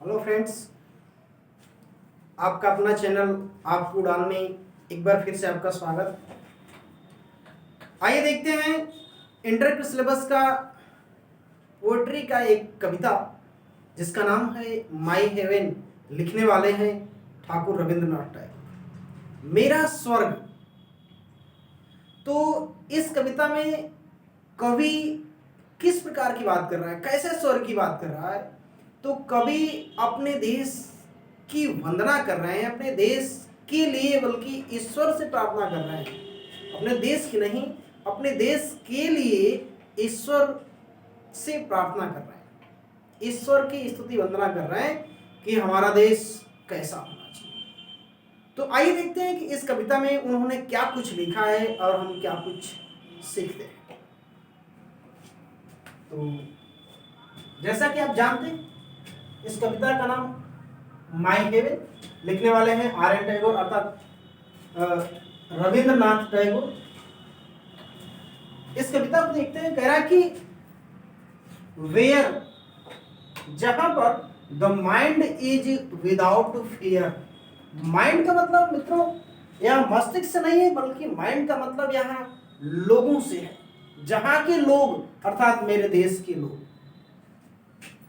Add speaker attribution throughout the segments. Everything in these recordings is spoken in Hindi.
Speaker 1: हेलो फ्रेंड्स, आपका अपना चैनल आपकी उड़ान में एक बार फिर से आपका स्वागत। आइए देखते हैं इंटर के सिलेबस का पोएट्री का एक कविता जिसका नाम है माई हेवन। लिखने वाले हैं ठाकुर रविंद्रनाथ टैगोर। मेरा स्वर्ग। तो इस कविता में कवि किस प्रकार की बात कर रहा है, कैसे स्वर्ग की बात कर रहा है? तो कवि अपने देश की वंदना कर रहे हैं, अपने देश के लिए बल्कि ईश्वर से प्रार्थना कर रहे हैं। अपने देश की नहीं, अपने देश के लिए ईश्वर से प्रार्थना कर रहे हैं, ईश्वर की स्तुति वंदना कर रहे हैं कि हमारा देश कैसा होना चाहिए। तो आइए देखते हैं कि इस कविता में उन्होंने क्या कुछ लिखा है और हम क्या कुछ सीखते हैं। तो जैसा कि आप जानते हैं, इस कविता का नाम माई हेवन। लिखने वाले हैं R.N. टैगोर अर्थात रविंद्रनाथ टैगोर। इस कविता को देखते हैं, कह रहा है कि वेयर, जहां पर the mind is without fear. Mind का मतलब मित्रों यहाँ मस्तिष्क से नहीं है, बल्कि माइंड का मतलब यहाँ लोगों से है। जहां के लोग अर्थात मेरे देश के लोग।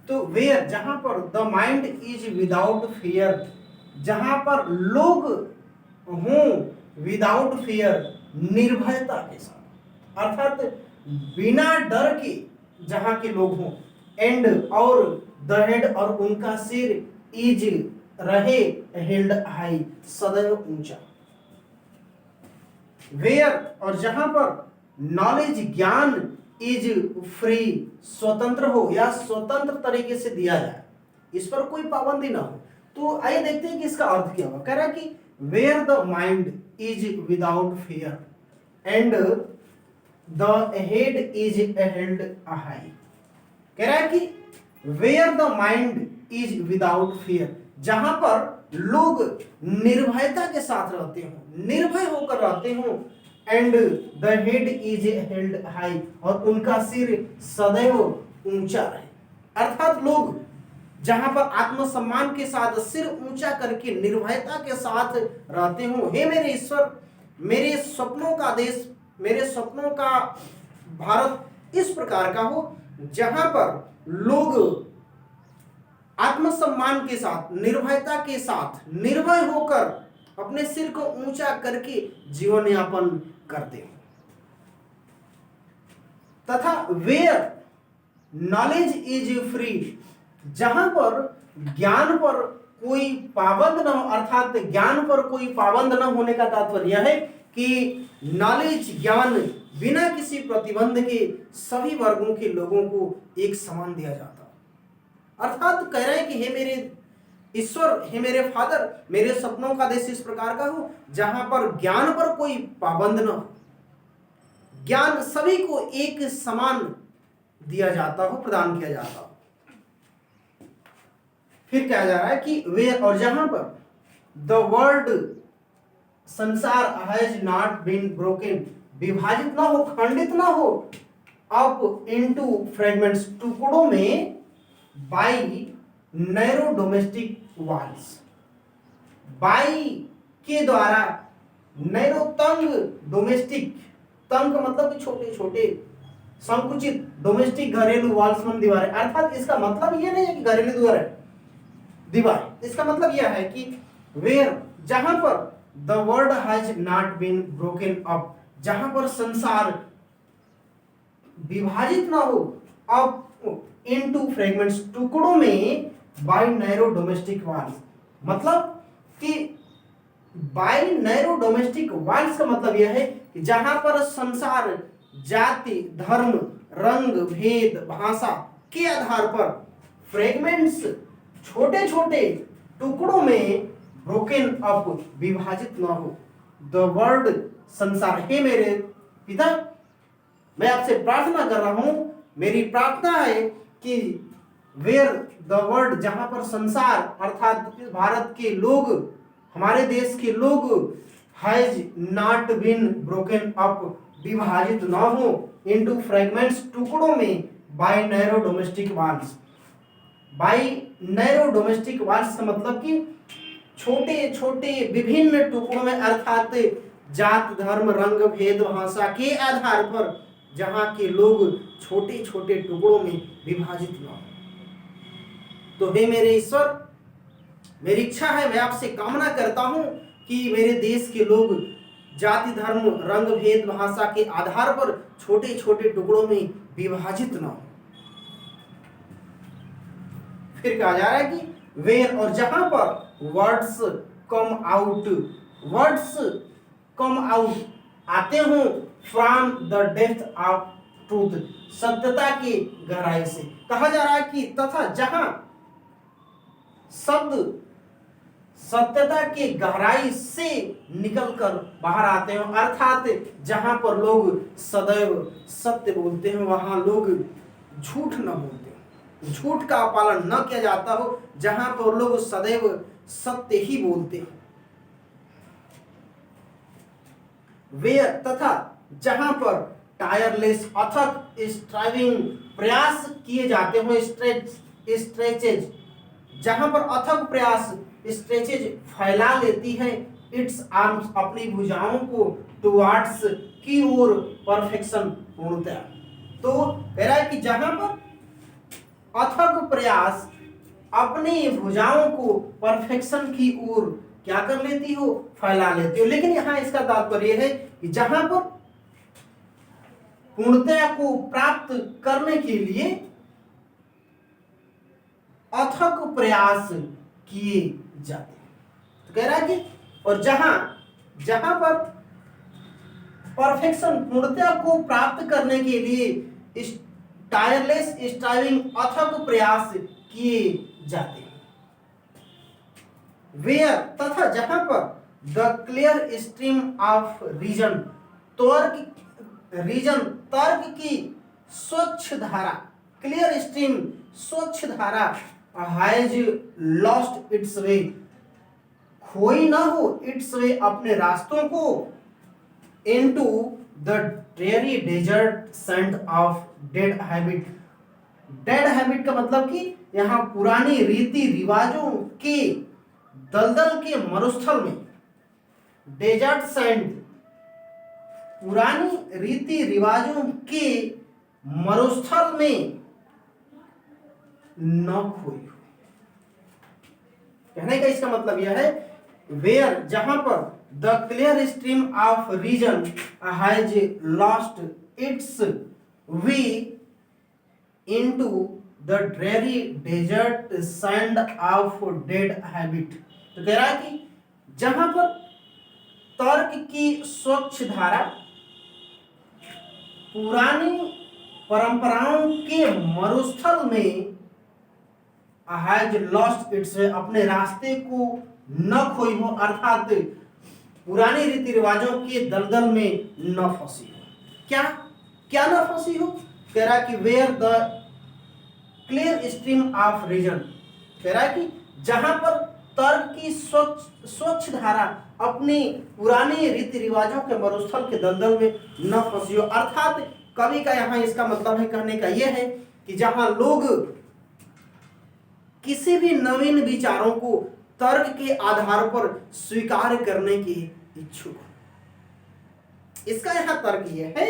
Speaker 1: तो वेयर, जहां पर the mind is without fear, जहां पर लोग हों विदाउट फियर, निर्भयता के साथ, अर्थात बिना डर के जहां के लोग हों। एंड और द हेड, और उनका सिर, इज रहे हेल्ड हाई, सदैव ऊंचा। वेयर, और जहां पर नॉलेज, ज्ञान, इज फ्री, स्वतंत्र हो या स्वतंत्र तरीके से दिया जाए, इस पर कोई पाबंदी ना हो। तो आइए देखते हैं कि इसका अर्थ क्या हुआ। कह रहा है कि where the mind is without fear and the head is held high. कह रहा है कि where the mind is without fear, जहां पर लोग निर्भयता के साथ रहते हो, निर्भय होकर रहते हो। And the head is held high, और उनका सिर सदैव ऊंचा रहे। अर्थात लोग जहां पर आत्मसम्मान के साथ सिर ऊंचा करके निर्भयता के साथ रहते हो। हे मेरे ईश्वर, मेरे सपनों का देश, मेरे सपनों का भारत इस प्रकार का हो जहां पर लोग आत्मसम्मान के साथ, निर्भयता के साथ, निर्भय होकर अपने सिर को ऊंचा करके जीवन यापन करते हैं। तथा वेयर नॉलेज इज फ्री, जहां पर ज्ञान पर कोई पाबंद न हो, अर्थात ज्ञान पर कोई पाबंद न होने का तात्पर्य यह है कि नॉलेज, ज्ञान बिना किसी प्रतिबंध के सभी वर्गों के लोगों को एक समान दिया जाता। अर्थात कह रहे हैं कि हे मेरे ईश्वर, हे मेरे फादर, मेरे सपनों का देश इस प्रकार का हो जहां पर ज्ञान पर कोई पाबंद न हो, ज्ञान सभी को एक समान दिया जाता हो, प्रदान किया जाता हो। फिर क्या जा रहा है कि वे, और जहां पर द वर्ल्ड, संसार हैज नॉट बीन ब्रोकन, विभाजित ना हो, खंडित ना हो, अप इनटू फ्रेगमेंट्स, टुकड़ों में, by narrow domestic walls, by के द्वारा, नैरो तंग, डोमेस्टिक, तंग का मतलब छोटे छोटे संकुचित, डोमेस्टिक घरेलू, वॉल्स मन दीवारें। अर्थात इसका मतलब यह नहीं है कि घरेलू दीवार है, दीवार, इसका मतलब यह है कि वेयर, जहां पर the world has not been broken up, जहां पर संसार विभाजित ना हो, अप इनटू फ्रेगमेंट्स, टुकड़ों में, बाय नैरो डोमेस्टिक वॉल्स, मतलब कि बाय नैरो डोमेस्टिक वॉल्स का मतलब यह है कि जहां पर संसार जाति, धर्म, रंग, भेद, भाषा के आधार पर फ्रेगमेंट्स, छोटे छोटे टुकड़ों में, ब्रोकन अप, विभाजित ना हो। द वर्ल्ड, संसार। हे मेरे पिता, मैं आपसे प्रार्थना कर रहा हूं, मेरी प्रार्थना है कि वेयर द वर्ल्ड, जहां पर संसार अर्थात भारत के लोग, हमारे देश के लोग, has not been broken up, विभाजित ना हो, इनटू फ्रेगमेंट्स, टुकड़ों में, by narrow domestic walls, by narrow domestic wars का मतलब कि छोटे छोटे विभिन्न टुकड़ों में, अर्थात जात धर्म रंग भेद भाषा के आधार पर जहां के लोग छोटे छोटे टुकड़ों में विभाजित न हो। तो हे मेरे ईश्वर, मेरी इच्छा है, मैं आपसे कामना करता हूं कि मेरे देश के लोग जाति धर्म रंग भेद भाषा के आधार पर छोटे छोटे टुकड़ों में विभाजित न हो। फिर कहा जा रहा है कि वेयर, और जहां पर वर्ड्स कम आउट आते हो from the depth of truth, सत्यता की गहराई से। कहा जा रहा है कि तथा जहां शब्द सत्यता की गहराई से निकलकर बाहर आते हो, अर्थात जहां पर लोग सदैव सत्य बोलते हैं वहां लोग झूठ न बोलते हो, झूठ का पालन न किया जाता हो, जहां पर लोग सदैव सत्य ही बोलते हैं। वेयर, तथा जहां पर टायरलेस अथक स्ट्राइविंग प्रयास किए जाते हो, स्ट्रेचेज, जहां पर अथक प्रयास स्ट्रेचेज फैला लेती है इट्स आर्म्स, अपनी भुजाओं को टुवार्ड्स की ओर परफेक्शन, पूर्णता। तो कह रहा है कि जहां पर अथक प्रयास अपनी भुजाओं को परफेक्शन की ओर क्या कर लेती हो, फैला लेती हो। लेकिन यहां इसका तात्पर्य है कि जहां पर पूर्णता को प्राप्त करने के लिए अथक प्रयास किए जाते हैं। तो कह रहा है कि और जहां पर परफेक्शन पूर्णता को प्राप्त करने के लिए टायरलेस स्ट्राइविंग अथक प्रयास किए जाते हैं। वेयर, तथा जहां पर द क्लियर स्ट्रीम ऑफ तर्क की स्वच्छ धारा, क्लियर स्ट्रीम स्वच्छ धारा हैज लॉस्ट इट्स वे, खोई ना हो इट्स वे अपने रास्तों को, into the dreary desert sand of dead habit. Dead habit का मतलब कि यहां पुरानी रीति रिवाजों के दलदल के मरुस्थल में, डेजर्ट सैंड पुरानी रीति रिवाजों के मरुस्थल में न खोई हो। कहने का इसका मतलब यह है वेयर, जहां पर the clear stream of reason has lost its way into the dreary desert sand of dead habit. तो कह रहा है कि जहां पर तर्क की स्वच्छ धारा पुरानी परंपराओं के मरुस्थल में हैज लॉस्ट इट्स वे, अपने रास्ते को न खोई हो, अर्थात पुरानी रीति रिवाजों के दलदल में न फंसी हो। क्या न फंसी हो? कह रहा है कि where the clear stream of reason, कह रहा है कि जहां पर तर्क की स्वच्छ धारा अपनी पुरानी रीति रिवाजों के मरुस्थल के दलदल में न फंसी हो, अर्थात कवि का यहाँ इसका मतलब है, कहने का यह है कि जहां लोग किसी भी नवीन विचारों को तर्क के आधार पर स्वीकार करने के इच्छुक हो। इसका यहां तर्क यह है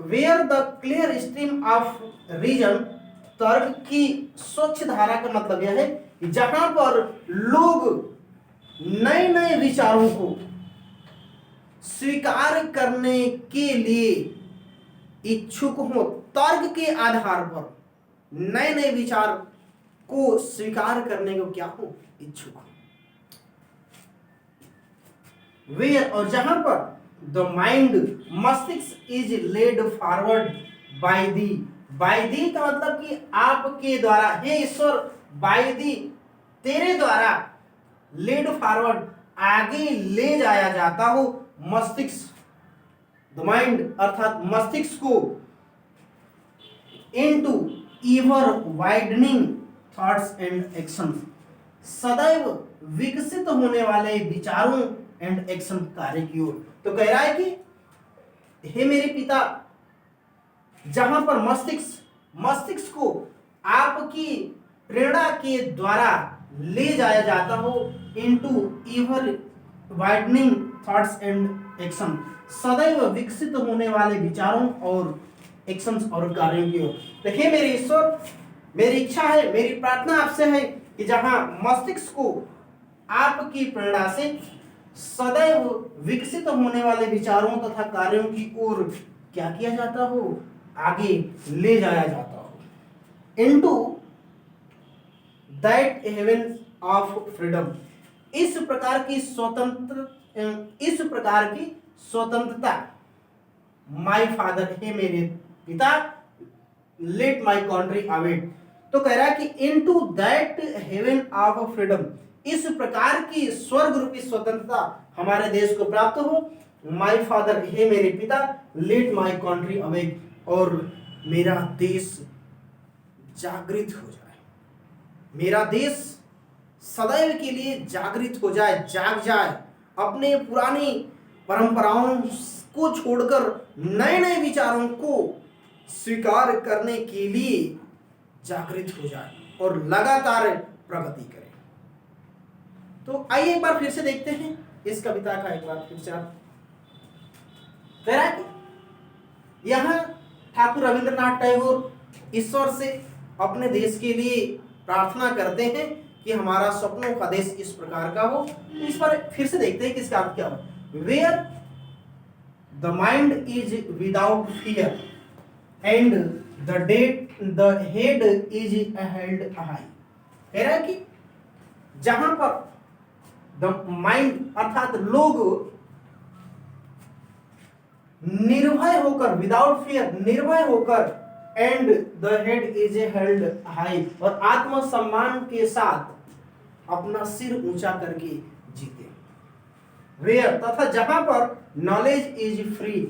Speaker 1: where the clear stream of reason, तर्क की स्वच्छ धारा का मतलब यह है कि जहां पर लोग नए नए विचारों को स्वीकार करने के लिए इच्छुक हो, तर्क के आधार पर नए नए विचार को स्वीकार करने को क्या हो, इच्छुक हो। वेयर, और जहां पर द माइंड मस्तिष्क is led forward by thee का मतलब कि आपके द्वारा, हे ईश्वर, बाय दी तेरे द्वारा, लेड फॉरवर्ड आगे ले जाया जाता हो मस्तिष्क, द माइंड अर्थात मस्तिष्क को, into ever widening thoughts and action, सदैव विकसित होने वाले विचारों एंड एक्शन कार्य की ओर। तो कह रहा है कि हे मेरे पिता, जहां पर मस्तिष्क को आपकी प्रेरणा के द्वारा ले जाया जाता हो into ever widening thoughts and action, सदैव विकसित होने वाले विचारों और एक्शंस और कार्यों की ओर। देखिए मेरे ईश्वर, मेरी इच्छा है, मेरी प्रार्थना आपसे है कि जहां मस्तिष्क को आपकी प्रेरणा से सदैव विकसित होने वाले विचारों तथा कार्यों की ओर क्या किया जाता हो, आगे ले जाया जाता हो into that heaven of freedom, इस प्रकार की स्वतंत्रता माय फादर, हे मेरे पिता, लेट माय कंट्री अवेट। तो कह रहा है कि into that heaven of freedom, इस प्रकार की स्वर्ग रूपी स्वतंत्रता हमारे देश को प्राप्त हो। माय फादर, हे मेरे पिता, लेट माय कंट्री अवेक, और मेरा देश जागृत हो जाए, मेरा देश सदैव के लिए जागृत हो जाए, जाग जाए, अपने पुरानी परंपराओं को छोड़कर नए नए विचारों को स्वीकार करने के लिए जागृत हो जाए और लगातार प्रगति करे। तो आइए एक बार फिर से देखते हैं इस कविता का, एक बार फिर से आप कह रहा है कि यहां ठाकुर रविंद्रनाथ टैगोर ईश्वर से अपने देश के लिए प्रार्थना करते हैं कि हमारा सपनों का देश इस प्रकार का हो। तो इस पर फिर से देखते हैं कि इसका अर्थ क्या हो। Where the mind is without fear and the head is held high, कह रहा है कि जहां पर द माइंड अर्थात लोग निर्भय होकर, विदाउट फियर निर्भय होकर, and the head is held high, और आत्मसम्मान के साथ अपना सिर ऊंचा करके जीते। वेयर तथा जहां पर नॉलेज इज फ्री,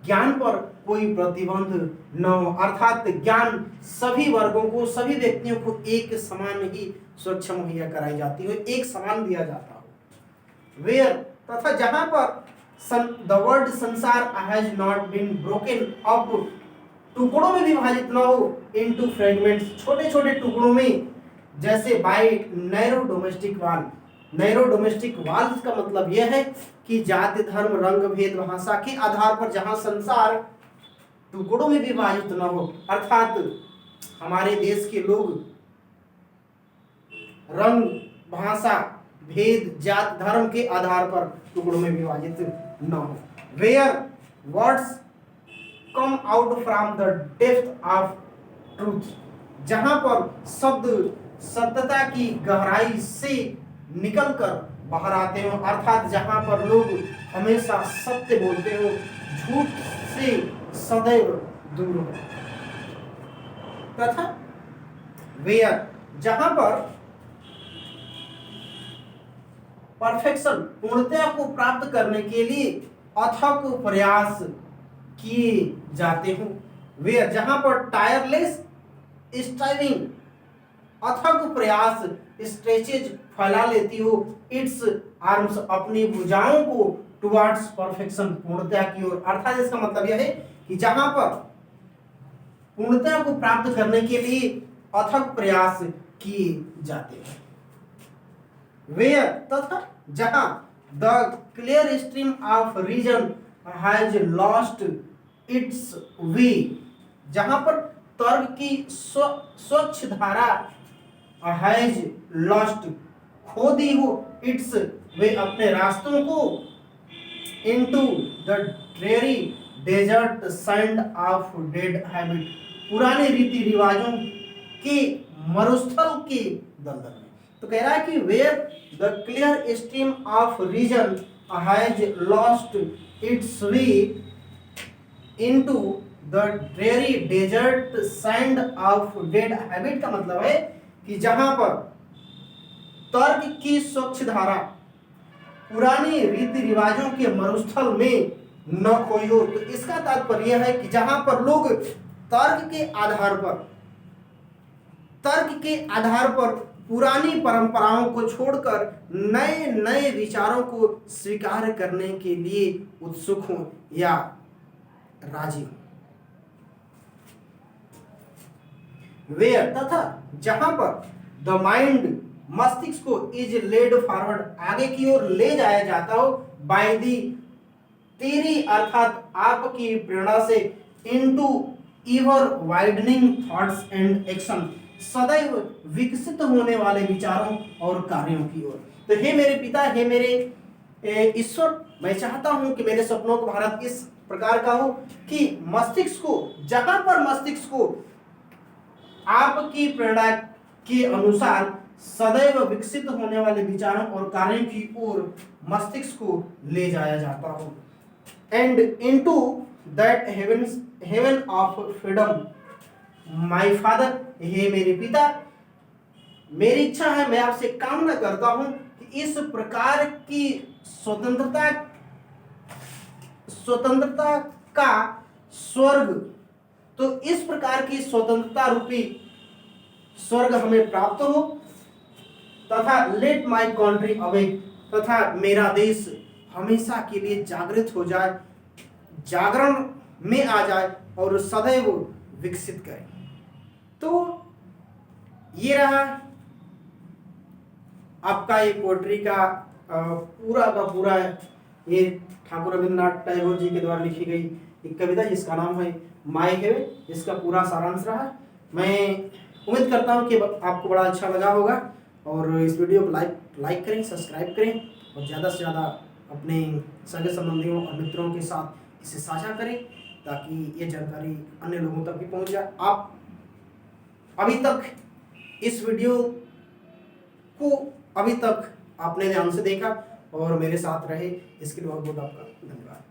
Speaker 1: ज्ञान पर कोई प्रतिबंध न हो, अर्थात ज्ञान सभी वर्गों को, सभी व्यक्तियों को एक समान ही सुरक्षा मुहैया कराई जाती हो, एक समान दिया जाता हो। वेयर तथा जहां पर द वर्ल्ड संसार has not been broken up, टुकड़ों में विभाजित न हो, इनटू फ्रेगमेंट्स, छोटे छोटे टुकड़ों में, जैसे बाय नैरो डोमेस्टिक वाल। नैरो डोमेस्टिक वाल्स का मतलब यह है कि जाति, धर्म, रंग भेद, भाषा के आधार पर जहां संसार टुकड़ों में विभाजित न हो, अर्थात हमारे देश के लोग रंग, भाषा, भेद, जात, धर्म के आधार पर टुकड़ों में विभाजित न हो। Where words come out from the depth of truth, जहां पर शब्द सत्यता की गहराई से निकलकर बाहर आते हो, अर्थात जहां पर लोग हमेशा सत्य बोलते हो, झूठ से सदैव दूर हो। तथा वेयर जहां पर परफेक्शन, पूर्णता को प्राप्त करने के लिए अथक प्रयास किए जाते हो। वेयर जहां पर टायरलेस स्ट्राइविंग, अथक प्रयास, स्ट्रेचेज फैला लेती हो इट्स आर्म्स, अपनी भुजाओं को टुवर्ड्स परफेक्शन, पूर्णता की ओर, अर्थात इसका मतलब यह है कि जहां पर पूर्णता को प्राप्त करने के लिए अथक प्रयास किए जाते हैं। वेयर तथा जहां the clear stream of reason has lost its way, जहां पर तर्क की स्वच्छ धारा हैज लॉस्ट, खो दी हो, इट्स वे, अपने रास्तों को, into the dreary desert sand of dead habit, पुराने रीति रिवाजों के मरुस्थल के दलदल में। तो कह रहा है कि where the clear stream of reason has lost its way into the dreary desert sand of dead habit का मतलब है कि जहां पर तर्क की स्वच्छ धारा पुरानी रीति रिवाजों के मरुस्थल में न खोई हो। तो इसका तात्पर्य है कि जहां पर लोग तर्क के आधार पर पुरानी परंपराओं को छोड़कर नए नए विचारों को स्वीकार करने के लिए उत्सुक हों या राजी हों। वेयर तथा जहां पर द माइंड मस्तिष्क को इज लेड फॉरवर्ड आगे की ओर ले जाया जाता हो बाय दी तेरी अर्थात आपकी प्रेरणा से into इवर widening thoughts and action सदैव विकसित होने वाले विचारों और कार्यों की ओर। तो हे मेरे पिता, हे मेरे ईश्वर, मैं चाहता हूं कि मेरे सपनों का भारत इस प्रकार का हो कि मस्तिष्क को, जहां पर मस्तिष्क को आपकी प्रेरणा के अनुसार सदैव विकसित होने वाले विचारों और कार्यों की ओर मस्तिष्क को ले जाया जाता हो and into that heaven of freedom my father, हे मेरे पिता, मेरी इच्छा है, मैं आपसे कामना करता हूं कि इस प्रकार की स्वतंत्रता का स्वर्ग, तो इस प्रकार की स्वतंत्रता रूपी स्वर्ग हमें प्राप्त हो तथा लेट माय कंट्री अवेक, तथा मेरा देश हमेशा के लिए जागृत हो जाए, जागरण में आ जाए और सदैव विकसित करे। तो ये रहा आपका ये पोएट्री का पूरा ये ठाकुर रविंद्रनाथ टैगोर जी के द्वारा लिखी गई एक कविता जिसका नाम है माय हेवे, इसका पूरा सारांश रहा। मैं उम्मीद करता हूँ कि आपको बड़ा अच्छा लगा होगा और इस वीडियो को लाइक करें, सब्सक्राइब करें और ज़्यादा से ज़्यादा अपने सगे संबंधियों और मित्रों के साथ इसे साझा करें ताकि ये जानकारी अन्य लोगों तक भी पहुँच जाए। आप अभी तक इस वीडियो को अभी तक आपने ध्यान से देखा और मेरे साथ रहे, इसके लिए बहुत बहुत आपका धन्यवाद।